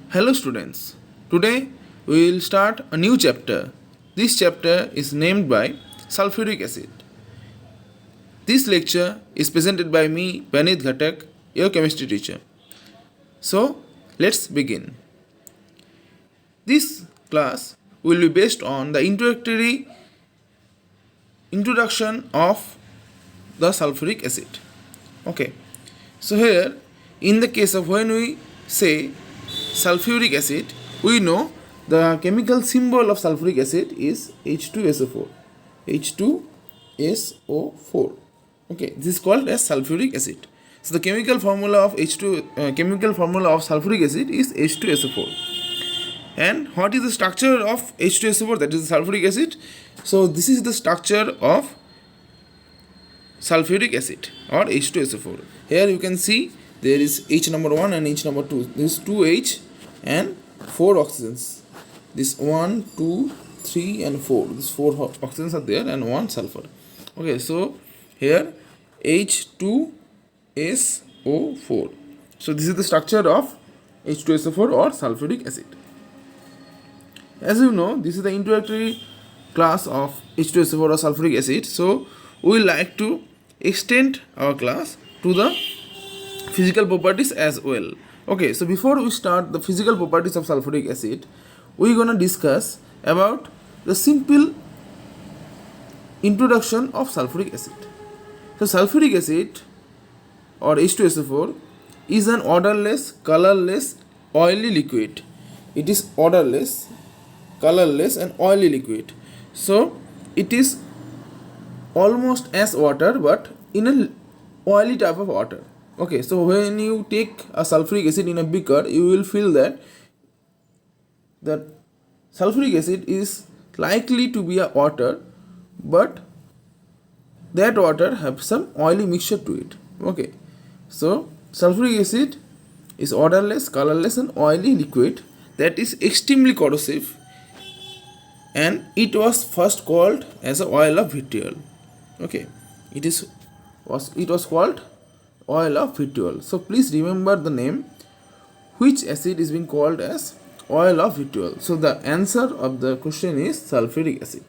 Hello students. Today we will start a new chapter. This chapter is named by sulfuric acid. This lecture is presented by me, Banit Ghatak, your chemistry teacher. So, let's begin. This class will be based on the introductory introduction of the sulfuric acid. Okay. So here, in the case of when we say sulfuric acid, we know the chemical symbol of sulfuric acid is H2SO4. H2SO4. Okay, this is called as sulfuric acid. So the chemical formula of sulfuric acid is H2SO4. And what is the structure of H2SO4, that is the sulfuric acid? So this is the structure of sulfuric acid or H2SO4. Here you can see there is H number 1 and H number 2. This is 2H and 4 oxygens. This 1, 2, 3 and 4. These 4 oxygens are there and 1 sulfur. Okay, so here H2SO4. So this is the structure of H2SO4 or sulfuric acid. As you know, this is the introductory class of H2SO4 or sulfuric acid. So we like to extend our class to the physical properties as well. Okay, so before we start the physical properties of sulfuric acid, we're gonna discuss about the simple introduction of sulfuric acid. So sulfuric acid or H2SO4 is an odorless, colorless, oily liquid. It is odorless, colorless and oily liquid. So it is almost as water but in a oily type of water. Okay, so when you take a sulfuric acid in a beaker, you will feel that sulfuric acid is likely to be a water, but that water have some oily mixture to it. Okay, so sulfuric acid is odorless, colorless and oily liquid that is extremely corrosive, and it was first called as a oil of vitriol. Okay, it was called oil of vitriol. So please remember the name, which acid is being called as oil of vitriol. So the answer of the question is sulfuric acid,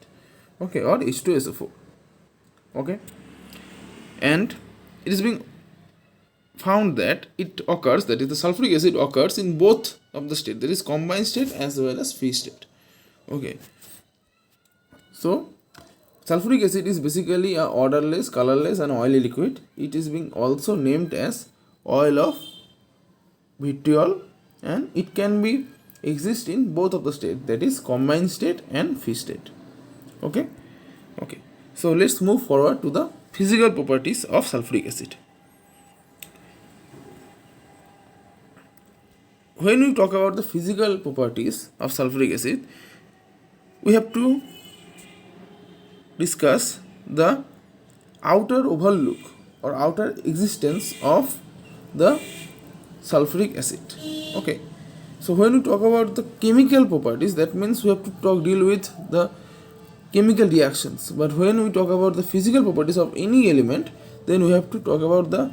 okay, or H2SO4. Okay, and it is being found that it occurs, that is the sulfuric acid occurs in both of the state, that is combined state as well as free state. Okay, so sulfuric acid is basically a odorless, colorless and oily liquid. It is being also named as oil of vitriol, and it can be exist in both of the state, that is combined state and free state. Okay, so let's move forward to the physical properties of sulfuric acid. When we talk about the physical properties of sulfuric acid, we have to discuss the outer oval look or outer existence of the sulfuric acid. Okay, so when we talk about the chemical properties, that means we have to deal with the chemical reactions. But when we talk about the physical properties of any element, then we have to talk about the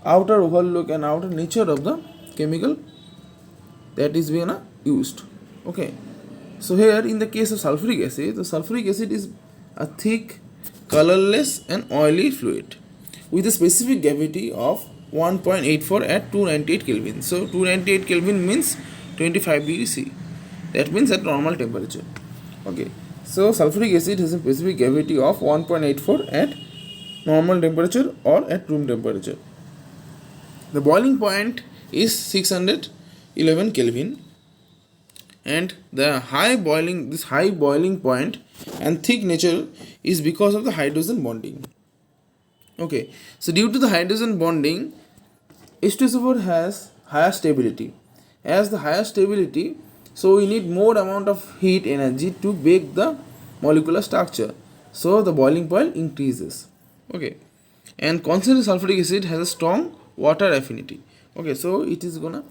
outer oval look and outer nature of the chemical that is being used. Okay, so here in the case of sulfuric acid, the sulfuric acid is a thick, colorless and oily fluid with a specific gravity of 1.84 at 298 Kelvin. So 298 Kelvin means 25 degrees C. That means at normal temperature. Okay, so sulfuric acid has a specific gravity of 1.84 at normal temperature or at room temperature. The boiling point is 611 Kelvin, and the high boiling point and thick nature is because of the hydrogen bonding. Okay, so due to the hydrogen bonding, H2SO4 has higher stability. As the higher stability, so we need more amount of heat energy to bake the molecular structure, so the boiling point increases. Okay, and concentrated sulfuric acid has a strong water affinity. Okay, so it is gonna,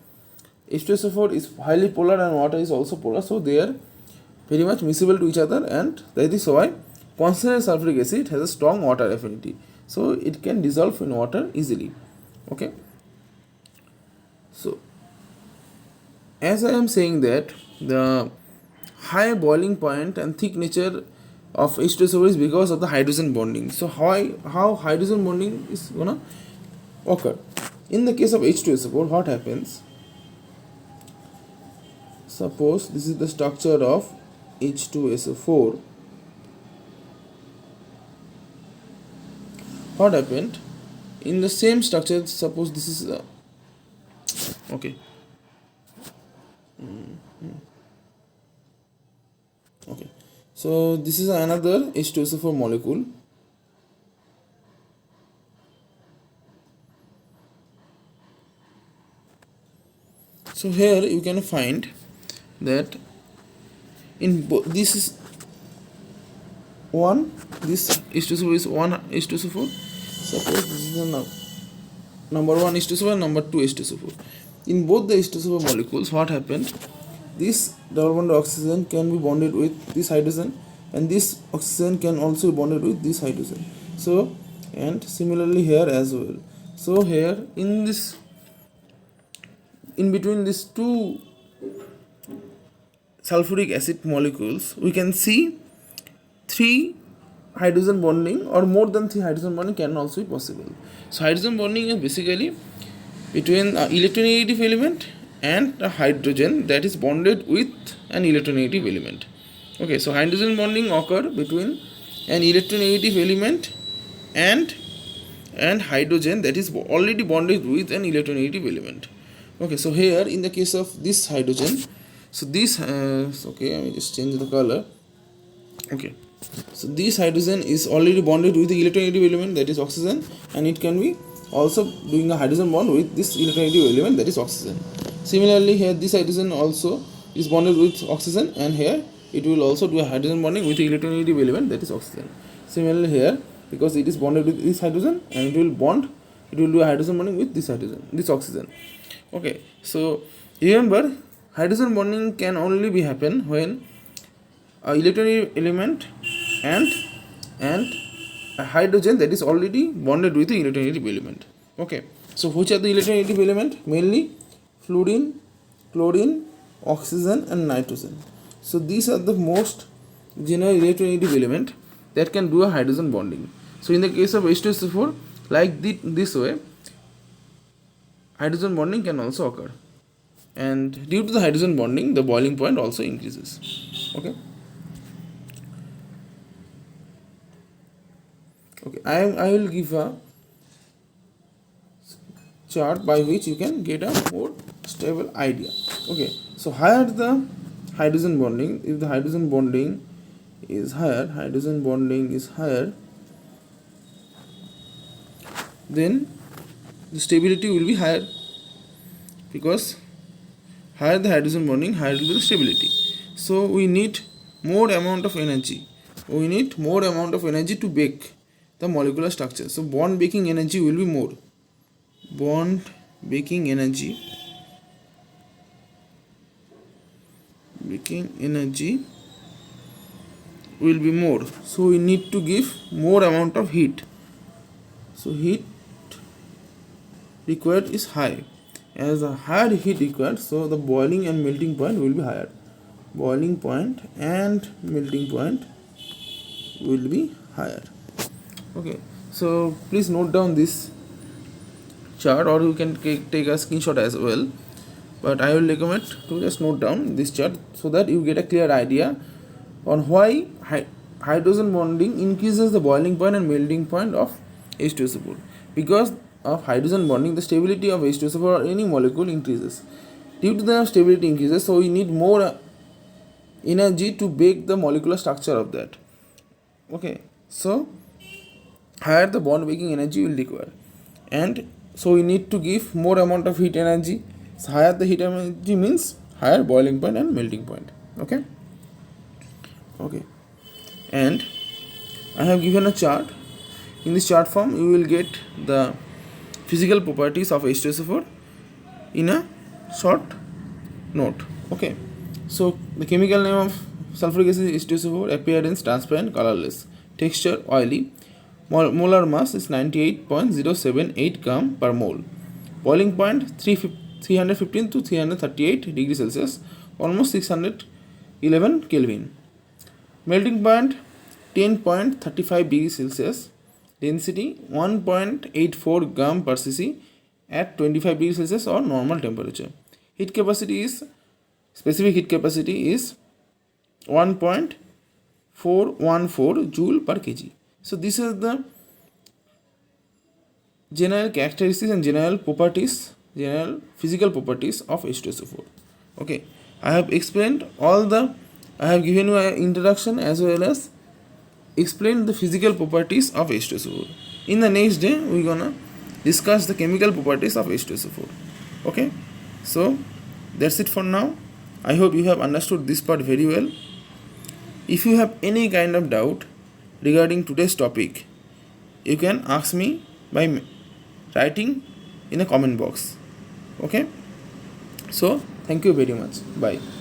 H2SO4 is highly polar and water is also polar, so they are very much miscible to each other, and that is why concentrated sulfuric acid has a strong water affinity, so it can dissolve in water easily. Okay, so as I am saying that the high boiling point and thick nature of H2SO4 is because of the hydrogen bonding. So how hydrogen bonding is gonna occur? In the case of H2SO4, what happens? Suppose this is the structure of H2SO4. What happened? In the same structure, suppose this is okay. Okay, so this is another H2SO4 molecule. So here you can find that in this is one, this H2SO4 is one H2SO4. Suppose this is the number one H2SO4 and number two H2SO4. In both the H2SO4 molecules, what happened? This double bond oxygen can be bonded with this hydrogen, and this oxygen can also be bonded with this hydrogen. So, and similarly here as well. So here in this, in between these two sulfuric acid molecules, we can see three hydrogen bonding, or more than three hydrogen bonding can also be possible. So hydrogen bonding is basically between an electronegative element and a hydrogen that is bonded with an electronegative element. Okay, so hydrogen bonding occur between an electronegative element and hydrogen that is already bonded with an electronegative element. Okay, so here in the case of this hydrogen, so this okay, let me just change the color. Okay, so this hydrogen is already bonded with the electronegative element, that is oxygen, and it can be also doing a hydrogen bond with this electronegative element, that is oxygen. Similarly here this hydrogen also is bonded with oxygen, and here it will also do a hydrogen bonding with the electronegative element, that is oxygen. Similarly here, because it is bonded with this hydrogen, and it will do a hydrogen bonding with this hydrogen, this oxygen. Okay, so remember, hydrogen bonding can only be happen when a electronegative element and a hydrogen that is already bonded with the electronegative element. Okay, so which are the electronegative element? Mainly fluorine, chlorine, oxygen and nitrogen. So these are the most general electronegative element that can do a hydrogen bonding. So in the case of H2SO4, like this way, hydrogen bonding can also occur, and due to the hydrogen bonding, the boiling point also increases. Okay. Okay, I will give a chart by which you can get a more stable idea. Okay, so higher the hydrogen bonding, if the hydrogen bonding is higher, then the stability will be higher, because higher the hydrogen bonding, higher will be the stability. So we need more amount of energy. To bake the molecular structure. So bond baking energy will be more. Bond baking energy will be more. So we need to give more amount of heat. So heat required is high. As a higher heat required, so the boiling and melting point will be higher. Boiling point and melting point will be higher. Okay, so please note down this chart, or you can take a screenshot as well, but I will recommend to just note down this chart so that you get a clear idea on why hydrogen bonding increases the boiling point and melting point of H2SO4. Because of hydrogen bonding, the stability of H2SO4 or any molecule increases. Due to the stability increases, so we need more energy to bake the molecular structure of that. Okay, so higher the bond baking energy will require, and so we need to give more amount of heat energy. So higher the heat energy means higher boiling point and melting point. Okay, and I have given a chart. In this chart form, you will get the physical properties of H2SO4 in a short note. Okay, so the chemical name of sulfuric acid is H2SO4. Appearance transparent, colorless. Texture oily. Molar mass is 98.078 gram per mole. Boiling point 315 to 338 degrees Celsius, almost 611 Kelvin. Melting point 10.35 degrees Celsius, density 1.84 gram per cc at 25 degrees Celsius or normal temperature. Heat capacity is, specific heat capacity is 1.414 joule per kg. So this is the general characteristics and general properties, general physical properties of H2SO4. Okay, I have explained all the, I have given you an introduction as well as explained the physical properties of H2SO4. In the next day, we're gonna discuss the chemical properties of H2SO4. Okay, so that's it for now. I hope you have understood this part very well. If you have any kind of doubt regarding today's topic, you can ask me by writing in a comment box. Okay, so thank you very much. Bye.